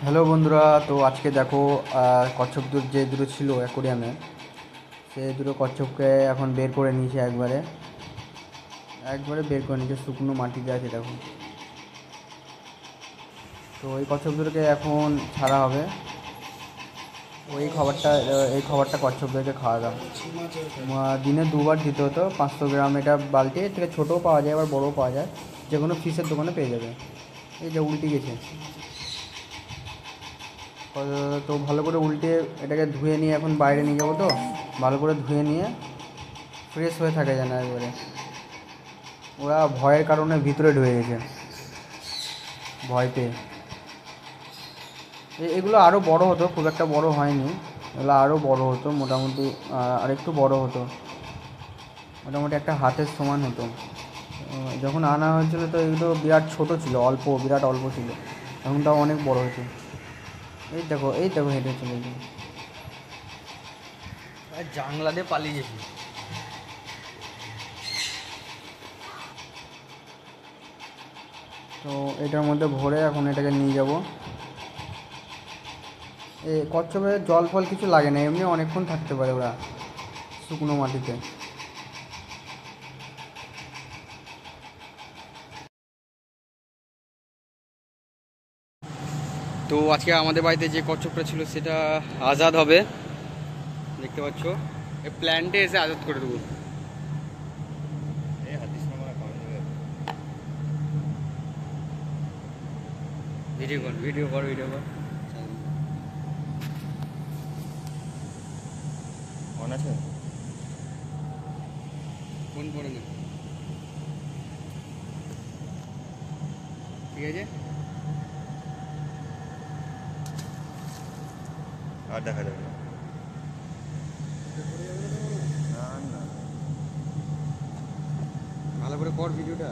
Hello বন্ধুরা, তো আজকে দেখো কচ্ছপ যে দুটো ছিল অ্যাকোরিয়ামে, সেই দুটো কচ্ছপকে এখন বের করে নিয়েছে। একবারে একবারে বের করে নিয়েছে, শুকনো মাটিতে আছে দেখো। তো এই কচ্ছপ দুটোকে এখন ছাড়া হবে। এই খাবারটা কচ্ছপদেরকে খাওয়াতাম। দিনে দুবার দিতে হতো, 500 গ্রাম। এটা বালতি এর থেকে ছোটোও পাওয়া যায়, আবার বড়োও পাওয়া যায়। যে কোনো ফিশের দোকানে পেয়ে যাবে। এই যে উল্টে গেছে। তো ভালো করে উল্টে এটাকে ধুয়ে নিয়ে এখন বাইরে নিয়ে যাবো। তো ভালো করে ধুয়ে নিয়ে ফ্রেশ হয়ে থাকে যেন একবারে। ওরা ভয়ের কারণে ভিতরে ঢুকে গেছে, ভয় পেয়ে। এগুলো আরও বড় হতো, খুব একটা বড় হয়নি। এগুলো আরও বড় হতো, মোটামুটি আর একটু বড় হতো, মোটামুটি একটা হাতের সমান হতো। যখন আনা হয়েছিল তো এগুলো বিরাট ছোট ছিল, বিরাট অল্প ছিল। এখন তাও অনেক বড় হয়েছে। এই দেখো হেঁটে চলে গেছে। জানলা দিয়ে পালিয়ে গেছি। তো এটার মধ্যে ভরে এখন এটাকে নিয়ে যাব। কচ্ছপের জল ফল কিছু লাগে না, এমনি অনেকক্ষণ থাকতে পারে ওরা শুকনো মাটিতে। তো আজকে আমাদের বাড়িতে যে কচ্ছপটা ছিল সেটা আজাদ হবে, দেখতে পাচ্ছ। এই প্ল্যান্টে এসে আজাদ করে দেবো। ভিডিও কর। অন আছে? ফোন করে না, ঠিক আছে। আর দেখা যাবে না। না না, ভালো করে কর ভিডিওটা।